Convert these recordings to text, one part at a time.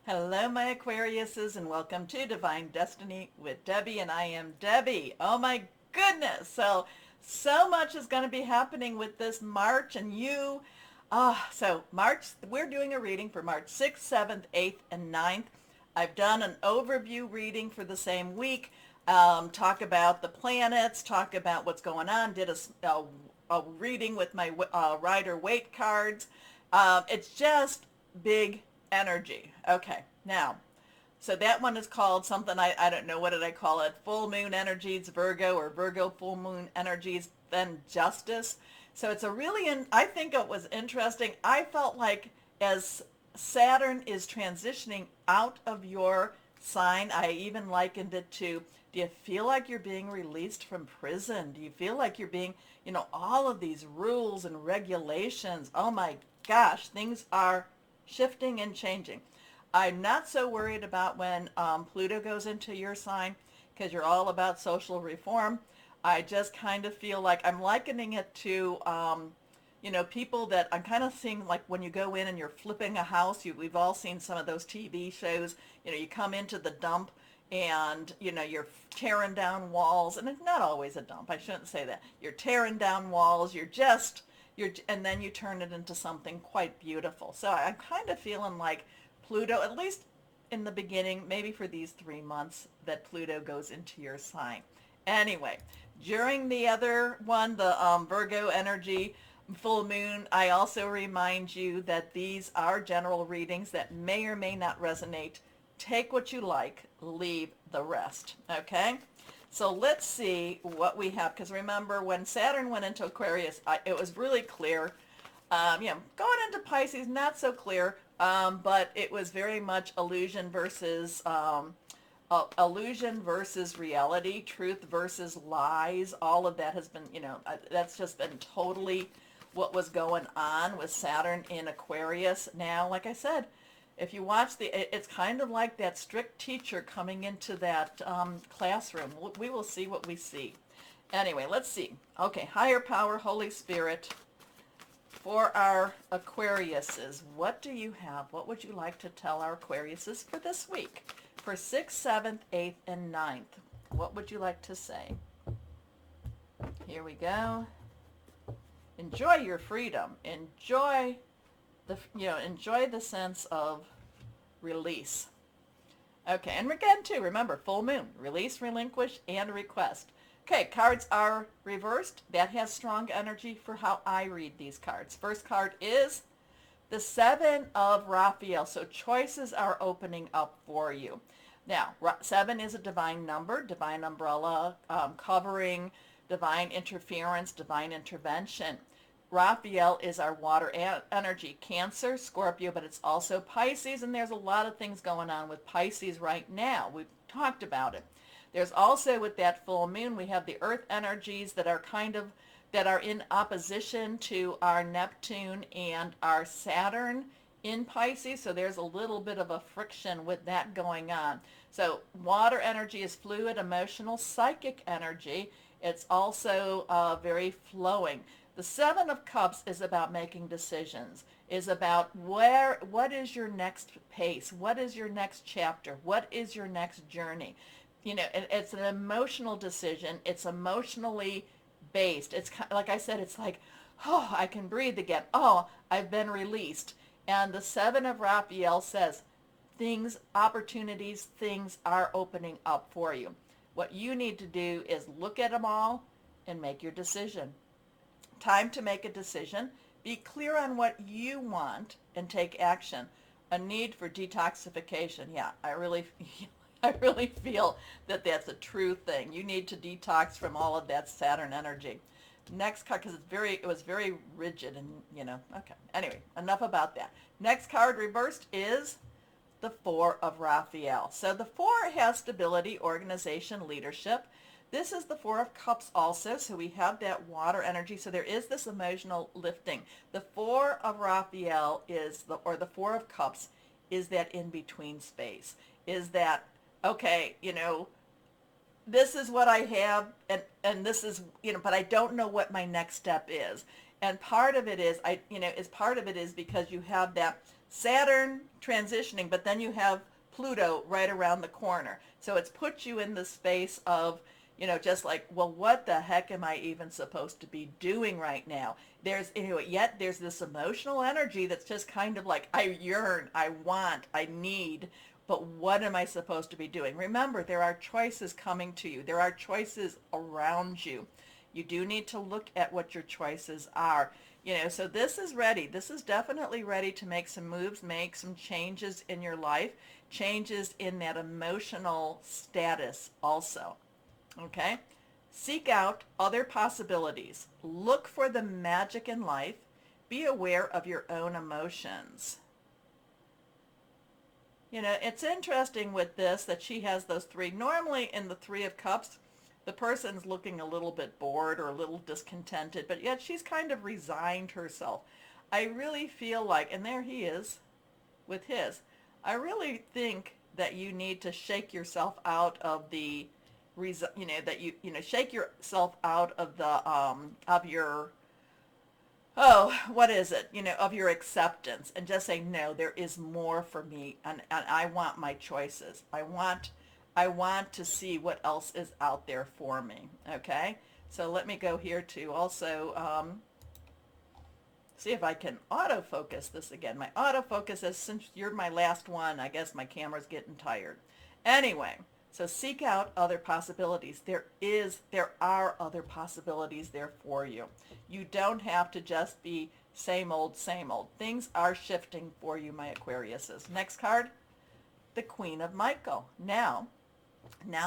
Hello, my Aquariuses, and welcome to Divine Destiny with Debbie, and I am Debbie. Oh my goodness! So much is going to be happening with this March, and March, we're doing a reading for March 6th, 7th, 8th, and 9th. I've done an overview reading for the same week, talk about the planets, talk about what's going on, did a reading with my Rider-Waite cards. It's just big energy. Okay, now, so that one is called something, I don't know, what did I call it? Full moon energies, Virgo, or Virgo full moon energies, then justice. So it's a really, I think it was interesting. I felt like as Saturn is transitioning out of your sign, I even likened it to, do you feel like you're being released from prison? Do you feel like you're being, all of these rules and regulations? Oh my gosh, things are shifting and changing. I'm not so worried about when Pluto goes into your sign because you're all about social reform. I just kind of feel like I'm likening it to, people that I'm kind of seeing like when you go in and you're flipping a house. We've all seen some of those TV shows. You come into the dump and, you're tearing down walls. And it's not always a dump. I shouldn't say that. You're tearing down walls. And then you turn it into something quite beautiful. So I'm kind of feeling like Pluto, at least in the beginning, maybe for these 3 months, that Pluto goes into your sign. Anyway, during the other one, the Virgo energy full moon, I also remind you that these are general readings that may or may not resonate. Take what you like, leave the rest, okay? So let's see what we have, because remember when Saturn went into Aquarius, it was really clear. Going into Pisces, not so clear, but it was very much illusion versus reality, truth versus lies. All of that has been, that's just been totally what was going on with Saturn in Aquarius. Now, like I said, if you watch it's kind of like that strict teacher coming into that classroom. We will see what we see. Anyway, let's see. Okay, higher power, Holy Spirit, for our Aquariuses. What do you have? What would you like to tell our Aquariuses for this week? For 6th, 7th, 8th, and 9th. What would you like to say? Here we go. Enjoy your freedom. Enjoy the sense of release. Okay, and again too, remember, full moon, release, relinquish, and request. Okay, cards are reversed. That has strong energy for how I read these cards. First card is the Seven of Raphael. So choices are opening up for you. Now, 7 is a divine number, divine umbrella, covering, divine interference, divine intervention. Raphael is our water energy, Cancer, Scorpio, but it's also Pisces, and there's a lot of things going on with Pisces right now. We've talked about it. There's also, with that full moon, we have the earth energies that are in opposition to our Neptune and our Saturn in Pisces, so there's a little bit of a friction with that going on. So water energy is fluid, emotional, psychic energy. It's also very flowing. The Seven of Cups is about making decisions, is about what is your next pace? What is your next chapter? What is your next journey? It's an emotional decision. It's emotionally based. It's like I said, it's like, oh, I can breathe again. Oh, I've been released. And the Seven of Raphael says, opportunities, things are opening up for you. What you need to do is look at them all and make your decision. Time to make a decision. Be clear on what you want and take action. A need for detoxification. Yeah, I really feel that that's a true thing. You need to detox from all of that Saturn energy. Next card, because it was very rigid and, okay. Anyway, enough about that. Next card reversed is the Four of Raphael. So the Four has stability, organization, leadership. This is the Four of Cups also, so we have that water energy. So there is this emotional lifting. The Four of Raphael or the Four of Cups is that in-between space. Is that, okay, this is what I have, and this is, but I don't know what my next step is. And part of it is, part of it is because you have that Saturn transitioning, but then you have Pluto right around the corner. So it's put you in the space of, just like, well, what the heck am I even supposed to be doing right now? Yet there's this emotional energy that's just kind of like, I yearn, I want, I need, but what am I supposed to be doing? Remember, there are choices coming to you. There are choices around you. You do need to look at what your choices are. So this is ready. This is definitely ready to make some moves, make some changes in your life, changes in that emotional status also. Okay? Seek out other possibilities. Look for the magic in life. Be aware of your own emotions. It's interesting with this that she has those three. Normally in the Three of Cups, the person's looking a little bit bored or a little discontented, but yet she's kind of resigned herself. I really feel like, and there he is with his, I really think that you need to shake yourself out of the, shake yourself out of the, of your, what is it, of your acceptance, and just say, no, there is more for me, and I want my choices. I want to see what else is out there for me, okay? So let me go here to also see if I can autofocus this again. My autofocus is, since you're my last one, I guess my camera's getting tired. Anyway, so seek out other possibilities. There are other possibilities there for you. You don't have to just be same old, same old. Things are shifting for you, my Aquariuses. Next card, the Queen of Michael. Now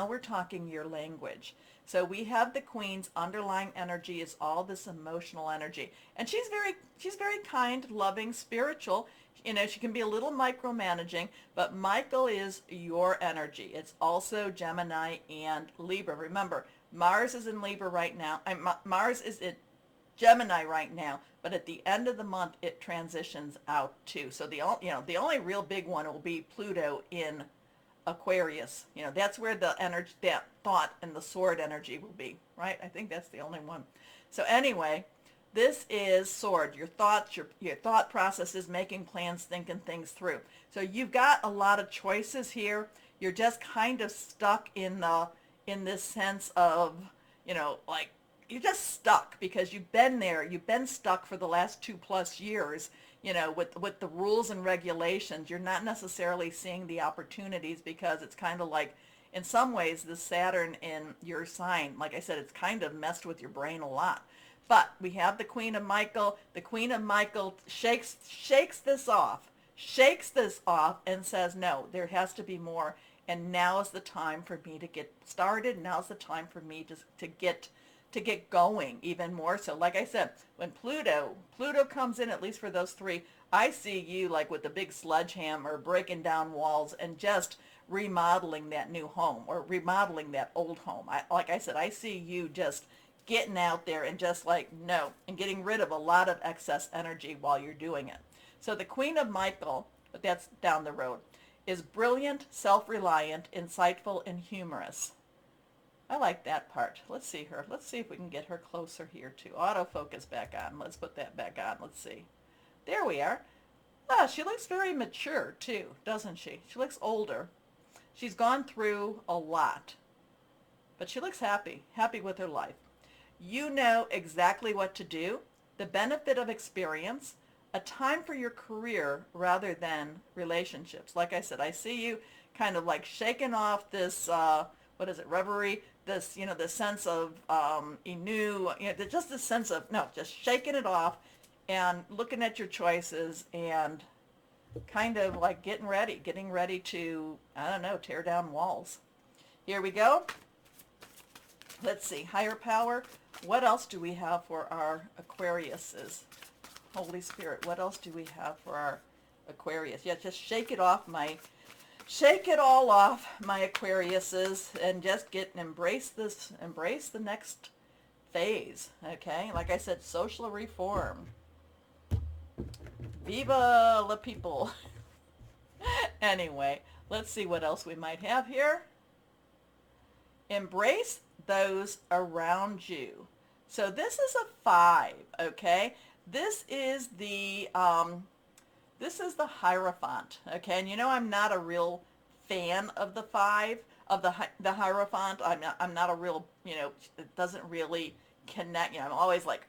we're talking your language. So we have the Queen's underlying energy is all this emotional energy. And she's very kind, loving, spiritual. She can be a little micromanaging, but Michael is your energy. It's also Gemini and Libra. Remember, Mars is in Libra right now. Mars is in Gemini right now, but at the end of the month it transitions out too. So the only real big one will be Pluto in Aquarius. That's where the energy, that thought and the sword energy will be, right? I think that's the only one. So anyway, this is sword, your thoughts, your thought processes, making plans, thinking things through. So you've got a lot of choices here. You're just kind of stuck in this sense of, like, you're just stuck because you've been stuck for the last 2+ years, with the rules and regulations. You're not necessarily seeing the opportunities because it's kind of like, in some ways, the Saturn in your sign, like I said, it's kind of messed with your brain a lot. But we have the Queen of Michael. The Queen of Michael shakes this off and says, no, there has to be more. And now is the time for me to get started. Now's the time for me to get going even more. So like I said, when Pluto comes in, at least for those three, I see you like with the big sledgehammer breaking down walls and just remodeling that new home or remodeling that old home. Like I said, I see you just getting out there and just like, no, and getting rid of a lot of excess energy while you're doing it. So the Queen of Michael, but that's down the road, is brilliant, self-reliant, insightful, and humorous. I like that part. Let's see her. Let's see if we can get her closer here too. Autofocus back on. Let's put that back on. Let's see. There we are. Ah, she looks very mature too, doesn't she? She looks older. She's gone through a lot, but she looks happy with her life. You know exactly what to do, the benefit of experience, a time for your career rather than relationships. Like I said, I see you kind of like shaking off this, reverie, this, this sense of just this sense of, no, just shaking it off and looking at your choices and kind of like getting ready to, I don't know, tear down walls. Here we go. Let's see, higher power. What else do we have for our Aquariuses? Holy Spirit, what else do we have for our Aquarius? Yeah, just shake it all off, my Aquariuses, and just embrace the next phase, okay? Like I said, social reform. Viva la people. Anyway, let's see what else we might have here. Embrace those around you. So this is a 5, okay? This is the This is the Hierophant, okay? And you know I'm not a real fan of the five, of the Hierophant. I'm not a real, you know, it doesn't really connect. You know, I'm always like,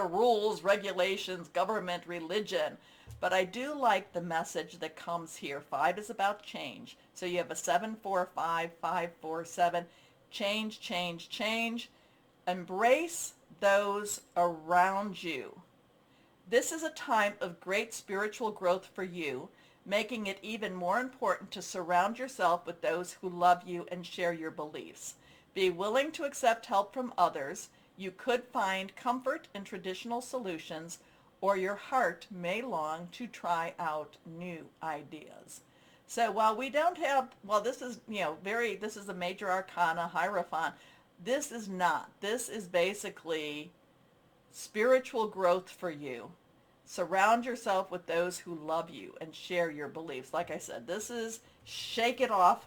rules, regulations, government, religion. But I do like the message that comes here. Five is about change. So you have a 7, 4, 5, 5, 4, 7. Change, change, change. Embrace those around you. This is a time of great spiritual growth for you, making it even more important to surround yourself with those who love you and share your beliefs. Be willing to accept help from others. You could find comfort in traditional solutions, or your heart may long to try out new ideas. So while we don't have, well, this is, you know, this is a major arcana, Hierophant. This is not. This is basically spiritual growth for you. Surround yourself with those who love you and share your beliefs. Like I said, this is shake it off,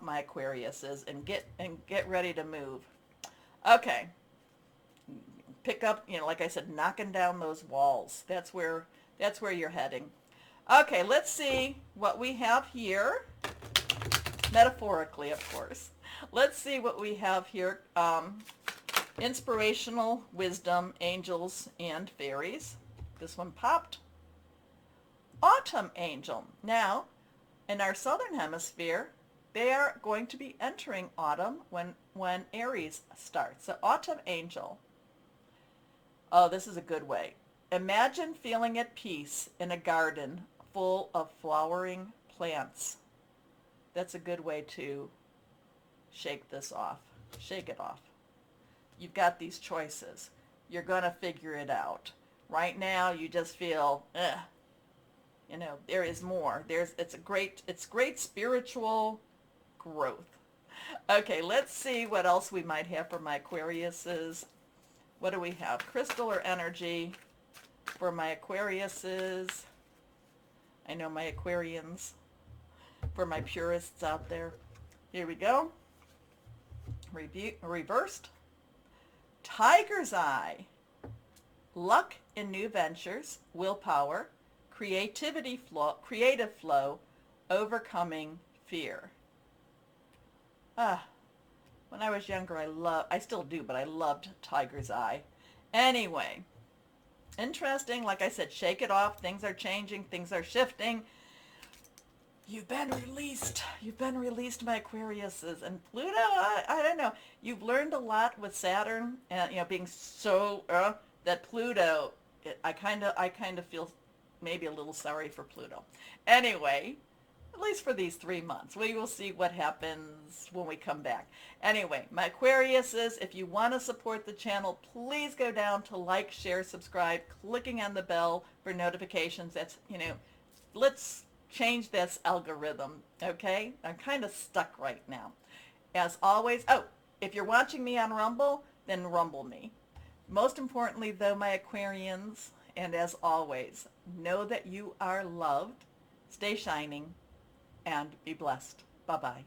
my Aquariuses, and get ready to move. Okay, pick up, you know, like I said, knocking down those walls. That's where you're heading. Okay, let's see what we have here, metaphorically, of course. Let's see what we have here. Inspirational wisdom, angels, and fairies. This one popped. Autumn angel. Now, in our southern hemisphere, they are going to be entering autumn when Aries starts. So autumn angel. Oh, this is a good way. Imagine feeling at peace in a garden full of flowering plants. That's a good way to shake this off. Shake it off. You've got these choices. You're going to figure it out. Right now, you just feel, you know, there is more. It's great spiritual growth. Okay, let's see what else we might have for my Aquariuses. What do we have? Crystal or energy for my Aquariuses. I know my Aquarians. For my purists out there. Here we go. Reversed. Tiger's eye. Luck in new ventures, willpower, creative flow, overcoming fear. When I was younger, I still do, but I loved Tiger's eye. Anyway, interesting. Like I said, shake it off. Things are changing. Things are shifting. You've been released. You've been released, my Aquariuses. And Pluto, I don't know. You've learned a lot with Saturn, and you know, being so that Pluto. I kind of feel maybe a little sorry for Pluto. Anyway, at least for these 3 months. We will see what happens when we come back. Anyway, my Aquariuses, if you want to support the channel, please go down to like, share, subscribe, clicking on the bell for notifications. That's, you know, let's change this algorithm, okay? I'm kind of stuck right now. As always, if you're watching me on Rumble, then Rumble me. Most importantly, though, my Aquarians, and as always, know that you are loved, stay shining, and be blessed. Bye-bye.